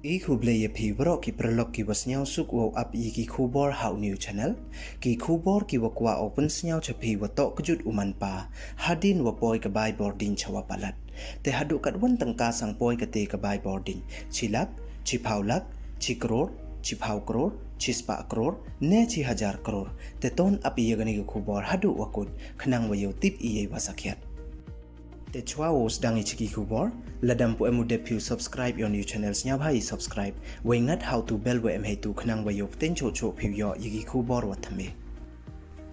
I kubleye pi bro ki prolog ki wasnyao suk wo up I ki kubor how new channel ki kubor ki wakwa open snyao chapi wa Toh Kjut Manpa hadien wa poi ka Bai Bordiñ chawa palat te hadu kat wan tangka sang poi ka te ka Bai Bordiñ chilak chipaulak chikror chipau crore chispa crore ne chi hajar crore te ton up I gani ki kubor hadu wakut khnang wa yo tip I wasakhyat te chwa wo sedang I chiki kubor ladam po emu depu subscribe your new channels nya bhai subscribe we ngat how to bell we em hai tu khnang wa yo ten cho cho phiu yo yigi kubor wa thame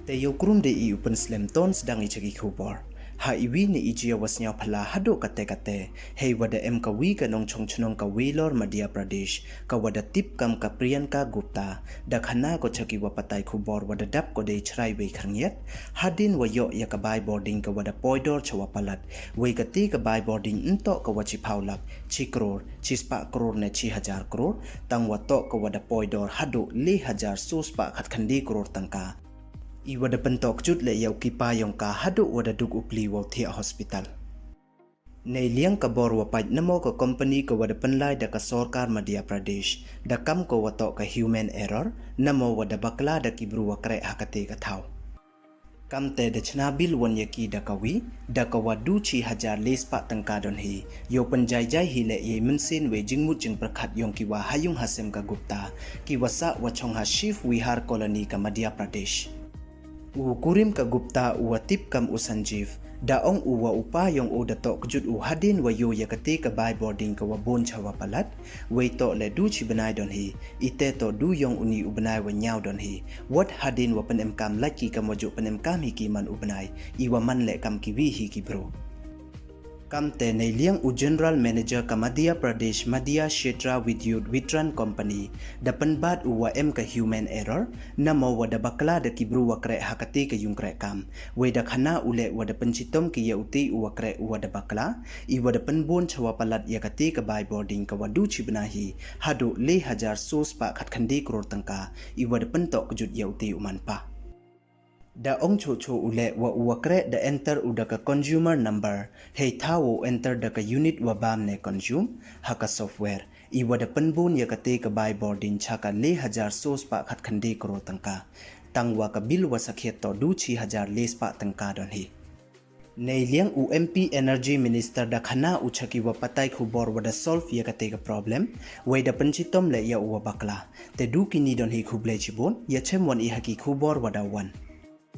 te yo krum de I open slam ton sedang I chiki kubor ha iwi ni ijia wasnya phala hado kate hei wada em ka wi ka nong chong chnong ka Wilor Madhya Pradesh ka wada tip kam ka Priyanka Gupta da khana ko chaki wa patai khubor wada dap ko de chrai we khrangyet hadin wa yo ya ka Bai Bordiñ ka wada poidor chawa palat we ka ti ka Bai Bordiñ nto ka wa chi phaulak chi crore chi spa crore ne chi hajar crore tang wa to ka wada poidor hado li hajar sus pa khat khandi crore tangka I wada Toh Kjut le yau ki pa yong ka hadu wada duk upli wa thia hospital. Nei liang ka bor wa paj namo ka company ka wada penlai da ka sarkar Madhya Pradesh da kam ko wa to ka human error namo wada bakla da kibru wa kre hakate ka thau. Kam te da chna bil wan yaki da ka wi da ka wa du chi hajar les pa tangka don hi yo panjai jai hi le ye mensin we jingmut jing prakhat yong ki wa hayung hasem ka Gupta ki wasa wa chong ha shift wihar colony ka Madhya Pradesh. Kurim ka Gupta uwa tip kam usanjif daong uwa upa yong o da Toh Kjut hadin wa yo yakati ka Bai Bordiñ ka wa bon chawa palat we to le du chi banai don hi ite to du yong uni ubanai wa nyaw don hi what hadin wa panem kam laki ka mojo panem kam hi ki man ubanai iwa man le kam ki wi hi ki bro kam te nei liang u general manager ka Madhya Pradesh Madhya Kshetra Vidyut Vitran company da panbat u wa em ka human error namo wa da bakla da kibru wa kre hakati ka yung kre kam we da khana ule wa da panchitom ki ya uti u wa kre u wa da bakla I wa da panbon chawa palat yakati ka Bai Bordiñ ka wa du chi banahi hadu le hajar sos pa khat khandi crore tangka I wa da pan Toh Kjut ya uti u Manpa da ong cho cho ule wa uwakre da enter uda ka consumer number hei thawo enter da ka unit wa bam ne consume haka software I wa da panbun ya kate ka Bai Bordiñ chaka le hajar sos pa khat khandi kro tangka tangwa ka bil wa sakhet to du chi hajar les pa tangka don hi nei liang u MP energy minister da khana u chaki wa patai khubor wa da solve ya kate ka problem we da panchitom le ya u bakla te du kini don hi khuble chibon ya chem wan I haki khubor wa da wan